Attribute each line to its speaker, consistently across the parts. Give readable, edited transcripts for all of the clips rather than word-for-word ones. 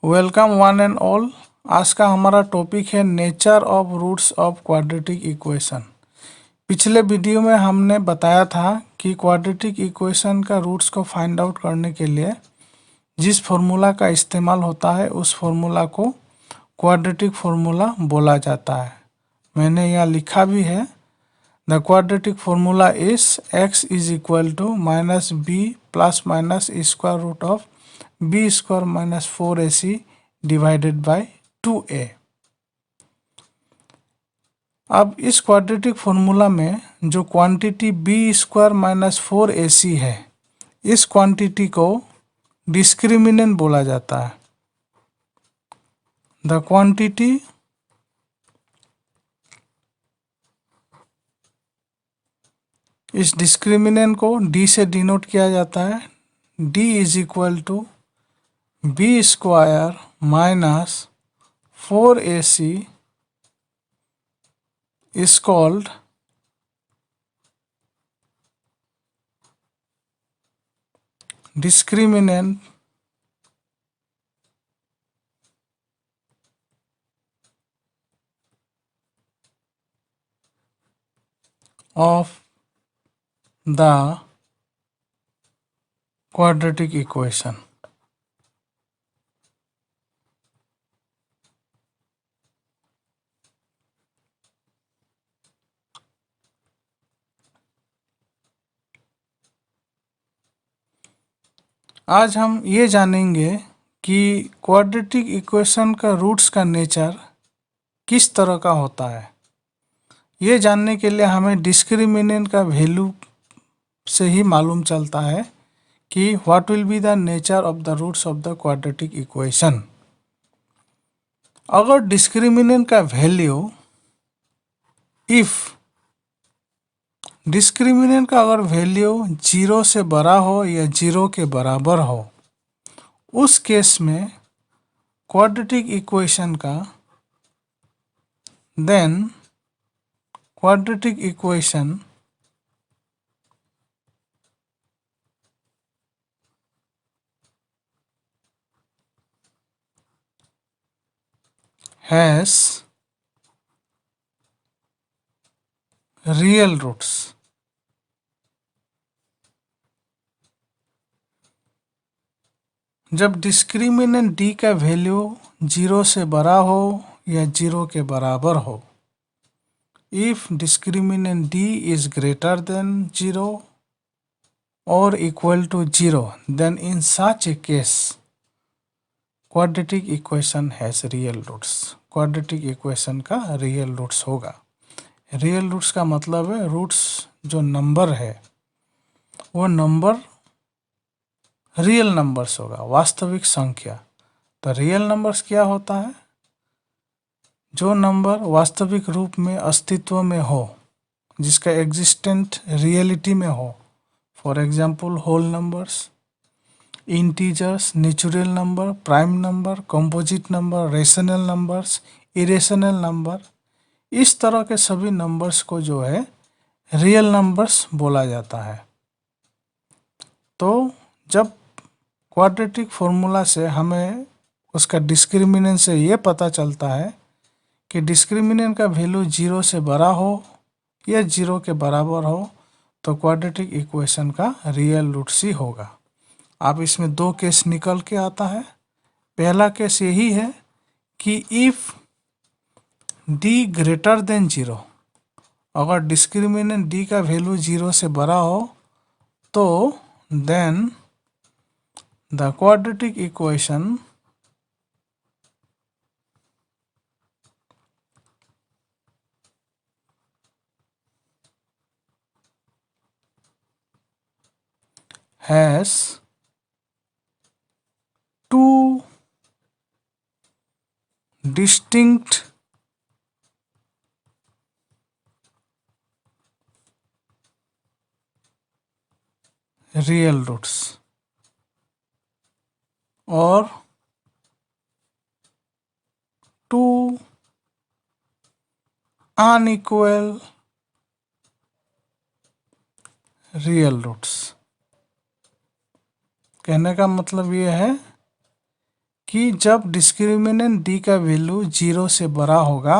Speaker 1: Welcome one and all. आज का हमारा टॉपिक है nature of roots of quadratic equation. पिछले वीडियो में हमने बताया था कि क्वाड्रेटिक इक्वेशन का रूट्स को फाइंड आउट करने के लिए जिस फॉर्मूला का इस्तेमाल होता है उस फॉर्मूला को क्वाड्रेटिक फॉर्मूला बोला जाता है। मैंने यहाँ लिखा भी है, the quadratic formula is x is equal to minus b plus minus square root of b square minus 4ac divided by 2a। अब इस क्वाड्रेटिक फॉर्मूला में जो quantity B square minus 4ac है, इस क्वांटिटी को डिस्क्रिमिनेंट बोला जाता है। द क्वांटिटी इस डिस्क्रिमिनेंट को d से डिनोट किया जाता है। d is equal to b square minus 4ac is called discriminant of the quadratic equation। आज हम ये जानेंगे कि क्वाड्रेटिक इक्वेशन का रूट्स का नेचर किस तरह का होता है। ये जानने के लिए हमें डिस्क्रिमिनेंट का वैल्यू से ही मालूम चलता है कि what will be the nature of the roots of the quadratic equation. अगर डिस्क्रिमिनेंट का वैल्यू डिस्क्रिमिनेंट का अगर वैल्यू 0 से बड़ा हो या 0 के बराबर हो, उस केस में क्वाड्रेटिक इक्वेशन का then quadratic equation has real roots. जब डिस्क्रिमिनेंट d का वैल्यू 0 से बड़ा हो या 0 के बराबर हो, if discriminant d is greater than 0 और equal to 0, then in such a case quadratic equation has real roots. Quadratic equation का रियल रूट्स होगा। रियल रूट्स का मतलब है रूट्स जो नंबर है वो नंबर रियल नंबर्स होगा, वास्तविक संख्या। तो रियल नंबर्स क्या होता है? जो नंबर वास्तविक रूप में अस्तित्व में हो, जिसका एग्जिस्टेंट रियलिटी में हो। For example whole numbers, integers, natural number, prime number, composite number, rational numbers, irrational number, इस तरह के सभी नंबर्स को जो है रियल नंबर्स बोला जाता है। तो जब क्वाड्रेटिक फॉर्मूला से हमें उसका डिस्क्रिमिनेंट से ये पता चलता है कि डिस्क्रिमिनेंट का वैल्यू 0 से बड़ा हो या 0 के बराबर हो, तो क्वाड्रेटिक इक्वेशन का रियल रूट्स ही होगा। अब इसमें दो केस निकल के आता है। पहला केस यही है कि इफ d ग्रेटर देन 0, अगर डिस्क्रिमिनेंट d का वैल्यू 0 से बड़ा हो तो then the quadratic equation has two distinct real roots और two unequal रियल रूट्स। कहने का मतलब ये है कि जब डिस्क्रिमिनेंट डी का वैल्यू 0 से बड़ा होगा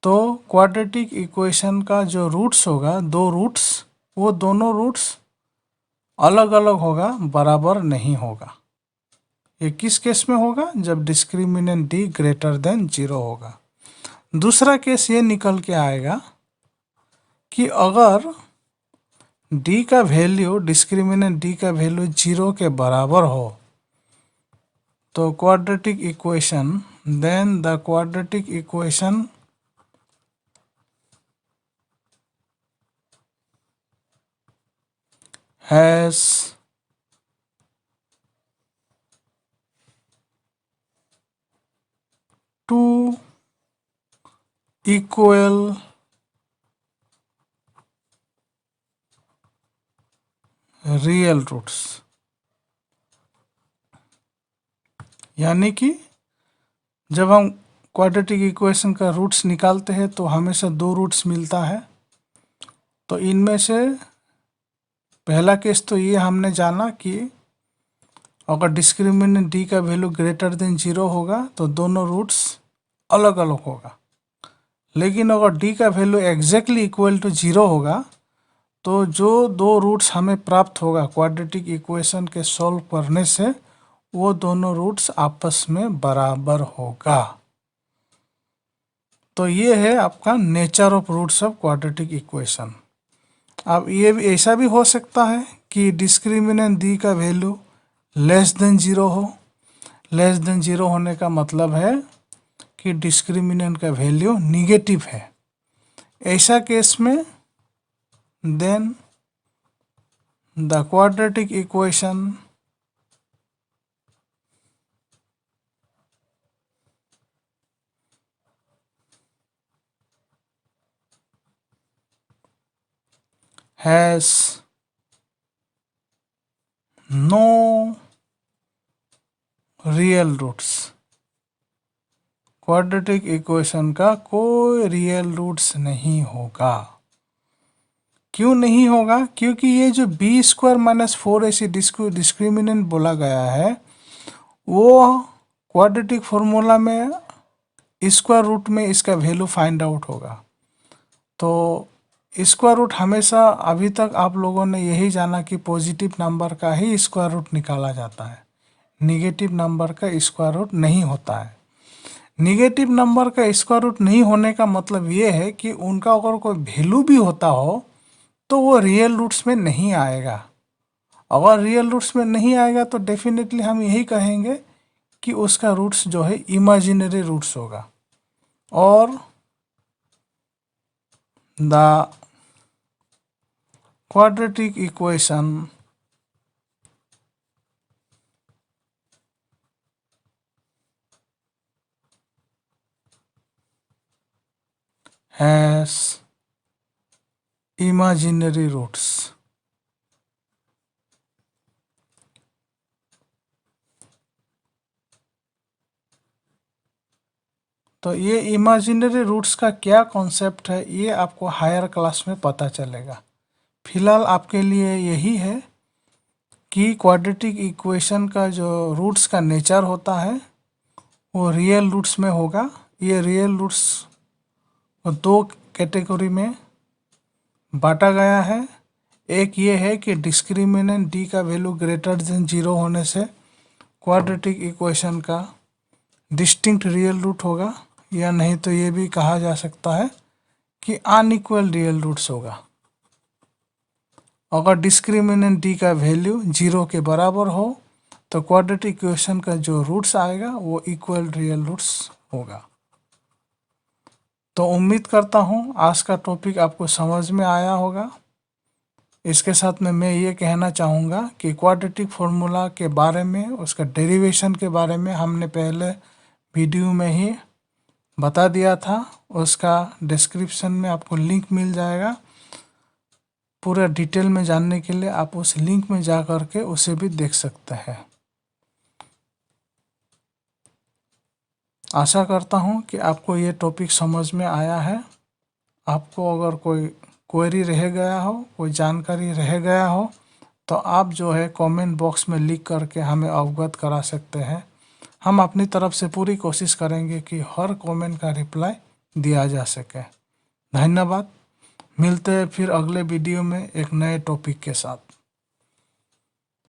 Speaker 1: तो क्वाड्रेटिक इक्वेशन का जो रूट्स होगा, दो रूट्स, वो दोनों रूट्स अलग अलग होगा, बराबर नहीं होगा। ये किस केस में होगा? जब डिस्क्रिमिनेंट डी ग्रेटर देन 0 होगा। दूसरा केस ये निकल के आएगा कि अगर डी का वैल्यू, डिस्क्रिमिनेंट डी का वैल्यू 0 के बराबर हो तो quadratic equation, then the quadratic equation has two equal real roots. यानी कि जब हम क्वाड्रेटिक इक्वेशन का रूट्स निकालते हैं तो हमेशा दो रूट्स मिलता है। तो इनमें से पहला केस तो ये हमने जाना कि अगर डिस्क्रिमिनेंट डी का वैल्यू ग्रेटर देन 0 होगा तो दोनों रूट्स अलग अलग होगा। लेकिन अगर डी का वैल्यू एग्जैक्टली इक्वल टू 0 होगा तो जो दो रूट्स हमें प्राप्त होगा क्वाड्रेटिक इक्वेशन के सॉल्व करने से, वो दोनों रूट्स आपस में बराबर होगा। तो ये है आपका nature of roots of quadratic equation. अब ये भी ऐसा भी हो सकता है कि डिस्क्रिमिनेंट डी का वैल्यू लेस देन 0 हो। लेस देन 0 होने का मतलब है कि डिस्क्रिमिनेंट का वैल्यू निगेटिव है। ऐसा केस में then the quadratic equation has no real roots. Quadratic equation का कोई रियल रूट्स नहीं होगा। क्यों नहीं होगा? क्योंकि ये जो B square minus 4ac discriminant बोला गया है, वो क्वाड्रेटिक फॉर्मूला में स्क्वायर रूट में इसका वैल्यू फाइंड आउट होगा। तो स्क्वायर रूट हमेशा, अभी तक आप लोगों ने यही जाना कि पॉजिटिव नंबर का ही स्क्वायर रूट निकाला जाता है, निगेटिव नंबर का स्क्वायर रूट नहीं होता है। निगेटिव नंबर का स्क्वायर रूट नहीं होने का मतलब ये है कि उनका अगर कोई वैल्यू भी होता हो तो वो रियल रूट्स में नहीं आएगा। अगर रियल रूट्स में नहीं आएगा तो डेफिनेटली हम यही कहेंगे कि उसका रूट्स जो है इमेजिनरी रूट्स होगा। और the quadratic equation has imaginary roots। तो ये इमेजिनरी रूट्स का क्या कॉन्सेप्ट है, ये आपको हायर क्लास में पता चलेगा। फिलहाल आपके लिए यही है कि क्वाड्रेटिक इक्वेशन का जो रूट्स का नेचर होता है वो रियल रूट्स में होगा। ये रियल रूट्स दो कैटेगरी में बांटा गया है। एक ये है कि डिस्क्रिमिनेंट डी का वैल्यू ग्रेटर देन 0 होने से क्वाड्रेटिक इक्वेशन का डिस्टिंक्ट रियल रूट होगा, या नहीं तो ये भी कहा जा सकता है कि अनइक्वल रियल रूट्स होगा। अगर डिस्क्रिमिनेंट डी का वैल्यू 0 के बराबर हो तो क्वाड्रेटिक इक्वेशन का जो रूट्स आएगा वो इक्वल रियल रूट्स होगा। तो उम्मीद करता हूँ आज का टॉपिक आपको समझ में आया होगा। इसके साथ में मैं ये कहना चाहूँगा कि क्वाड्रेटिक फार्मूला के बारे में, उसका डेरिवेशन के बारे में हमने पहले वीडियो में ही बता दिया था। उसका डिस्क्रिप्शन में आपको लिंक मिल जाएगा। पूरा डिटेल में जानने के लिए आप उस लिंक में जा कर के उसे भी देख सकते हैं। आशा करता हूँ कि आपको ये टॉपिक समझ में आया है। आपको अगर कोई क्वेरी रह गया हो, कोई जानकारी रह गया हो, तो आप जो है कमेंट बॉक्स में लिख करके हमें अवगत करा सकते हैं। हम अपनी तरफ से पूरी कोशिश करेंगे कि हर कमेंट का रिप्लाई दिया जा सके। धन्यवाद। मिलते हैं फिर अगले वीडियो में एक नए टॉपिक के साथ।